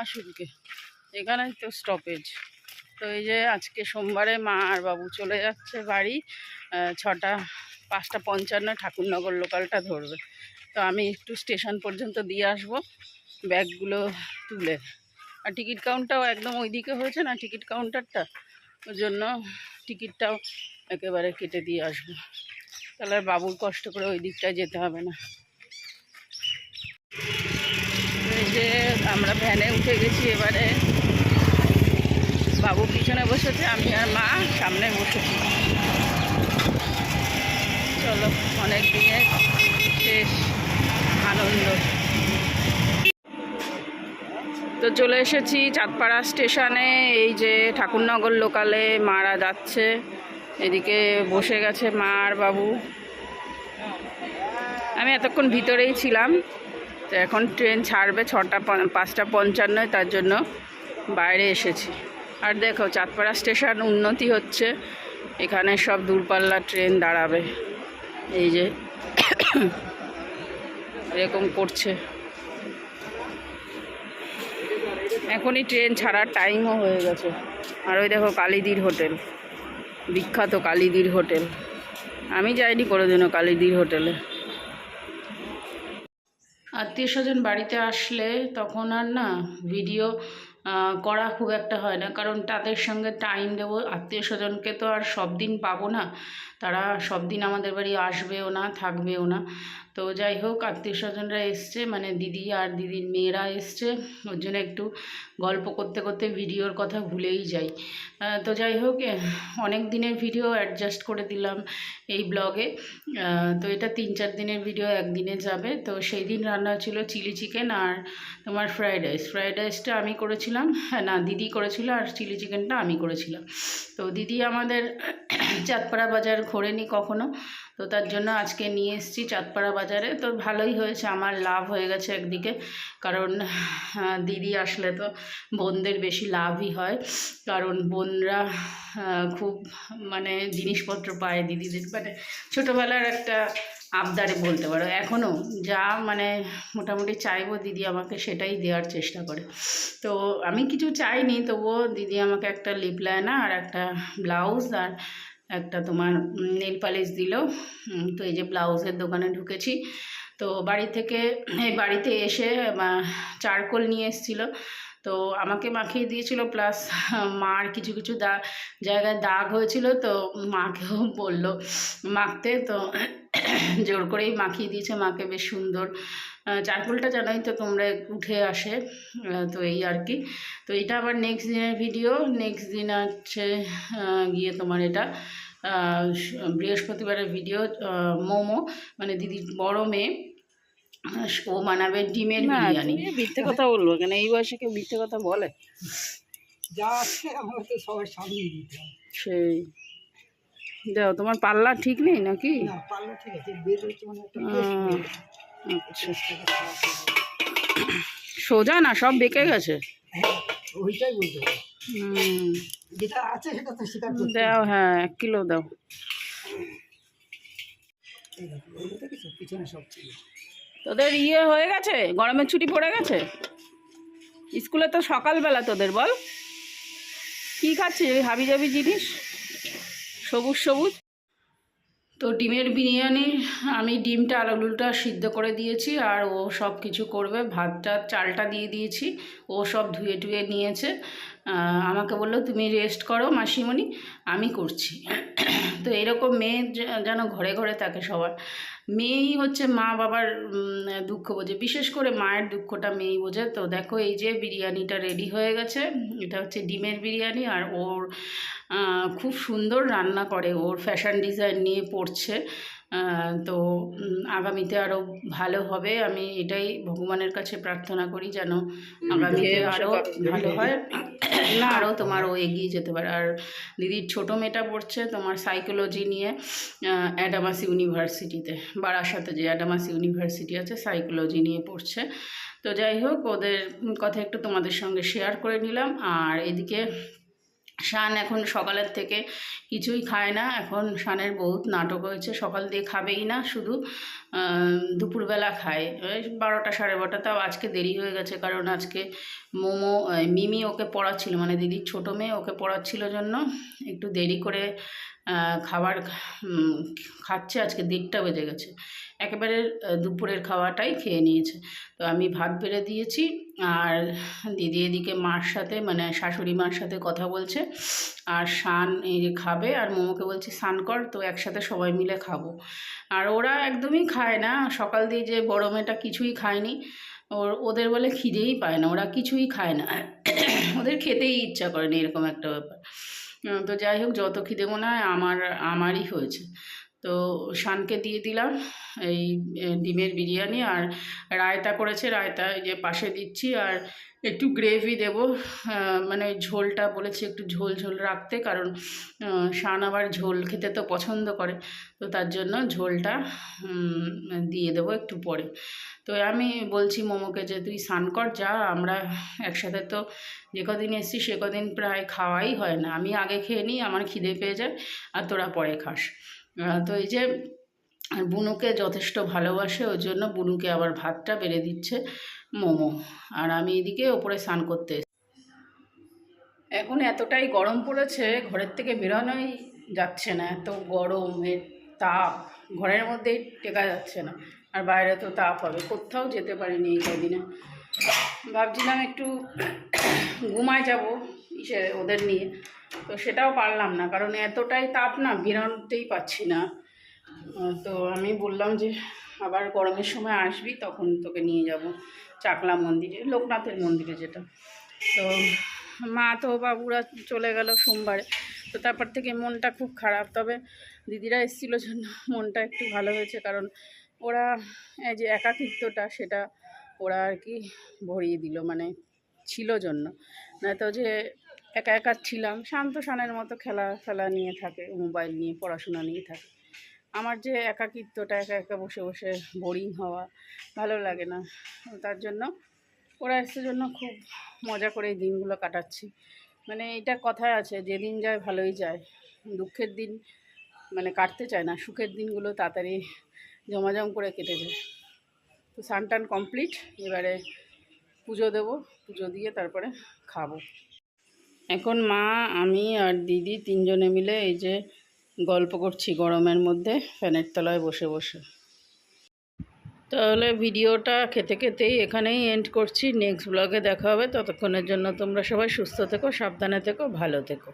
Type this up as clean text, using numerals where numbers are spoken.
আসুনকে এখানেই তো স্টপেজ। তো এই যে আজকে সোমবারে মা আর বাবু চলে যাচ্ছে বাড়ি। 5:55 ঠাকুরনগর লোকালটা ধরবে। তো আমি একটু স্টেশন পর্যন্ত দিয়ে আসব ব্যাগগুলো তুলে। আর টিকিট কাউন্টারটাও একদম ওইদিকে হয়েছে না টিকিট কাউন্টারটা, ওই জন্য টিকিটটাও একেবারে কেটে দিয়ে আসবো। তাহলে আর বাবুর কষ্ট করে ওই দিকটায় যেতে হবে না। এই যে আমরা ভ্যানে উঠে গেছি, এবারে বাবু পিছনে বসেছে, আমি আর মা সামনে বসেছি। চলো, অনেক দিনের শেষ আনন্দ। তো চলে এসেছি চাঁদপাড়া স্টেশনে। এই যে ঠাকুরনগর লোকালে মারা যাচ্ছে, এদিকে বসে গেছে মা আর বাবু। আমি এতক্ষণ ভিতরেই ছিলাম, তো এখন ট্রেন ছাড়বে 5:55, তার জন্য বাইরে এসেছি। আর দেখো চাঁদপাড়া স্টেশন উন্নতি হচ্ছে, এখানে সব দূরপাল্লা ট্রেন দাঁড়াবে। এই যে এরকম করছে। এখনই ট্রেন ছাড়ার টাইমও হয়ে গেছে। আর ওই দেখো কালীদির হোটেল, বিখ্যাত কালীদির হোটেল। আমি যাইনি কোনোদিনও কালীদির হোটেলে। আত্মীয় স্বজন বাড়িতে আসলে তখন আর না ভিডিও করা খুব একটা হয় না, কারণ তাদের সঙ্গে টাইম দেবো। আত্মীয় স্বজনকে তো আর সব দিন পাবো না, তারা সব দিন আমাদের বাড়ি আসবেও না, থাকবেও না। তো যাই হোক, আত্মীয় স্বজনরা এসছে, মানে দিদি আর দিদির মেয়েরা এসছে, ওর জন্য একটু গল্প করতে করতে ভিডিওর কথা ভুলেই যাই। তো যাই হোক, অনেক দিনের ভিডিও অ্যাডজাস্ট করে দিলাম এই ব্লগে। তো এটা 3-4 দিনের ভিডিও একদিনে যাবে। তো সেই দিন রান্না ছিল চিলি চিকেন আর তোমার ফ্রাইড রাইস। ফ্রাইড রাইসটা আমি করেছিলাম, না দিদি করেছিল, আর চিলি চিকেনটা আমি করেছিলাম। তো দিদি আমাদের চাঁদপাড়া বাজার ঘোরেনি কখনো, তো তার জন্য আজকে নিয়ে এসেছি চাঁদপাড়া বাজারে। তো ভালোই হয়েছে, আমার লাভ হয়ে গেছে একদিকে, কারণ দিদি আসলে তো বোনদের বেশি লাভই হয়, কারণ বোনরা খুব মানে জিনিসপত্র পায় দিদিদের, মানে ছোটোবেলার একটা আবদারে বলতে পারো। এখনও যা মানে মোটামুটি চাইবো দিদি আমাকে সেটাই দেওয়ার চেষ্টা করে। তো আমি কিছু চাইনি, তবুও দিদি আমাকে একটা লিপ লাইনার আর একটা ব্লাউজ আর একটা তোমার নেল পালিশ দিল। তো এই যে ব্লাউজের দোকানে ঢুকেছি। তো বাড়িতে এসে চারকোল নিয়ে এসেছিলো, তো আমাকে মাখিয়ে দিয়েছিল, প্লাস মার কিছু কিছু জায়গায় দাগ হয়েছিল, তো মাকেও বললো মাখতে, তো জোর করেই মাখিয়ে দিয়েছে মাকে। বেশ সুন্দর চারকোলটা, জানোই তো তোমরা, উঠে আসে। তো এই আর কি। তো এটা আবার নেক্সট দিনের ভিডিও। নেক্সট দিন হচ্ছে গিয়ে তোমার এটা বৃহস্পতিবারের ভিডিও। মোমো, মানে দিদির বড় মেয়ে, ও বানাবে ডিমের বিরিয়ানি। মিথ্যে কথা বলবো কেন, এই বয়সে কেউ মিথ্যে কথা বলে? যা আছে আমার তো সবার সামনে দিতে হবে। সেই দাও, তোমার পাল্লা ঠিক নেই নাকি? না, পাল্লা ঠিক আছে, বের হচ্ছে মানে একটা আচ্ছা, সোজা না, সব বেঁকে গেছে। হ্যাঁ, ওইটাই বলতে হবে। যেটা আছে সেটা তো স্বীকার করতে দাও, হ্যাঁ 1 কিলো দাও। পিছনে সব ছিল। তোদের হয়ে গেছে, গরমের ছুটি পড়ে গেছে? স্কুলে তো সকালবেলা তোদের, বল কী খাচ্ছিস ওই হাবি জাবি জিনিস, সবুজ সবুজ? তো ডিমের বিরিয়ানি আমি ডিমটা আলুটা সিদ্ধ করে দিয়েছি, আর ও সব কিছু করবে। ভাতটা চালটা দিয়ে দিয়েছি, ও সব ধুয়ে টুয়ে নিয়েছে। আমাকে বললো তুমি রেস্ট করো মাসিমণি, আমি করছি। তো এরকম মেয়ে যেন ঘরে ঘরে থাকে সবার। মেয়েই হচ্ছে মা বাবার দুঃখ বোঝে, বিশেষ করে মায়ের দুঃখটা মেয়েই বোঝে। তো দেখো এই যে বিরিয়ানিটা রেডি হয়ে গেছে। এটা হচ্ছে ডিমের বিরিয়ানি, আর ওর খুব সুন্দর রান্না করে, ওর ফ্যাশন ডিজাইন নিয়ে পড়ছে। তো আগামীতে আরও ভালো হবে, আমি এটাই ভগবানের কাছে প্রার্থনা করি, যেন আগামীতে আরও ভালো হয়, আরও তোমার ও এগিয়ে যেতে পারে। আর দিদির ছোটো মেয়েটা পড়ছে তোমার সাইকোলজি নিয়ে অ্যাডামাস ইউনিভার্সিটিতে, বারাসাতে যে অ্যাডামাস ইউনিভার্সিটি আছে, সাইকোলজি নিয়ে পড়ছে। তো যাই হোক, ওদের কথা একটু তোমাদের সঙ্গে শেয়ার করে নিলাম। আর এদিকে শান এখন সকালের থেকে কিছুই খায় না। এখন শানের বহুত নাটক হয়েছে, সকাল দিয়ে খাবেই না, শুধু দুপুরবেলা খায় ওই 12টা 12:30। তাও আজকে দেরি হয়ে গেছে, কারণ আজকে মিমি ওকে পড়াচ্ছিল, মানে দিদির ছোটো মেয়ে ওকে পড়াচ্ছিল জন্য একটু দেরি করে খাবার খাচ্ছে। আজকে 1:30 বেজে গেছে, একেবারে দুপুরের খাওয়াটাই খেয়ে নিয়েছে। তো আমি ভাত বেড়ে দিয়েছি, আর দিদি এদিকে মার সাথে, মানে শাশুড়ি মার সাথে কথা বলছে, আর শান এই যে খাবে, আর মোমোকে বলছি স্নান কর, তো একসাথে সবাই মিলে খাবো। আর ওরা একদমই খায় না, সকাল দিয়ে যে বড় মেয়েটা কিছুই খায়নি, ওদের বলে খিদেই পায় না, ওরা কিছুই খায় না, ওদের খেতেই ইচ্ছা করেনি, এরকম একটা ব্যাপার। তো যাই হোক, যত খিদে মনে হয় আমারই হয়েছে। তো শানকে দিয়ে দিলাম এই ডিমের বিরিয়ানি, আর রায়তা করেছে, রায়তা এই যে পাশে দিচ্ছি, আর একটু গ্রেভি দেবো, মানে ঝোলটা বলেছি একটু ঝোল ঝোল রাখতে, কারণ শান আবার ঝোল খেতে তো পছন্দ করে, তো তার জন্য ঝোলটা দিয়ে দেবো একটু পরে। তো আমি বলছি মোমোকে যে তুই স্নান কর যা, আমরা একসাথে তো যে কদিন এসছি সে কদিন প্রায় খাওয়াই হয় না, আমি আগে খেয়ে নিই, আমার খিদে পেয়ে যায়, আর তোরা পরে খাস। তো এই যে বুনুকে যথেষ্ট ভালোবাসে, ওই জন্য বুনুকে আবার ভাতটা বেড়ে দিচ্ছে মোমো, আর আমি এদিকে ওপরে স্নান করতে এসেছি। এখন এতটাই গরম পড়েছে, ঘরের থেকে বেরোনোই যাচ্ছে না, এত গরমের তাপ, ঘরের মধ্যেই টেকা যাচ্ছে না, আর বাইরে তো তাপ হবে, কোথাও যেতে পারিনি এই কদিনে। ভাবছিলাম একটু ঘুমায় যাব ওদের নিয়ে, তো সেটাও পারলাম না, কারণ এতটাই তাপ না, বেরোতেই পারছি না। তো আমি বললাম যে আবার গরমের সময় আসবি, তখন তোকে নিয়ে যাব চাকলা মন্দিরে, লোকনাথের মন্দিরে যেটা। তো মা তো বাবুরা চলে গেল সোমবারে, তো তারপর থেকে মনটা খুব খারাপ। তবে দিদিরা এসেছিলো জন্য মনটা একটু ভালো হয়েছে, কারণ ওরা এই যে একাকিত্বটা সেটা ওরা আর কি ভরিয়ে দিল, মানে ছিল জন্য, নয়তো যে একা একা ছিলাম, শান্ত শানের মতো খেলা নিয়ে থাকে, মোবাইল নিয়ে পড়াশোনা নিয়ে থাকে। আমার যে একাকিত্বটা, একা একা বসে বসে বোরিং হওয়া ভালো লাগে না, তার জন্য ওরা এসে জন্য খুব মজা করে এই দিনগুলো কাটাচ্ছি। মানে এটা কথায় আছে, যেদিন যায় ভালোই যায়, দুঃখের দিন মানে কাটতে চায় না, সুখের দিনগুলো তাড়াতাড়ি জমাজম করে কেটে যায়। তো স্নান টান কমপ্লিট, এবারে পুজো দেবো, পুজো দিয়ে তারপরে খাবো। এখন মা, আমি আর দিদি তিনজনে মিলে এই যে গল্প করছি গরমের মধ্যে ফ্যানের তলায় বসে বসে। তাহলে ভিডিওটা খেতে খেতেই এখানেই এন্ড করছি, নেক্সট ব্লগে দেখা হবে। ততক্ষণের জন্য তোমরা সবাই সুস্থ থেকো, সাবধানে থেকো, ভালো থেকো।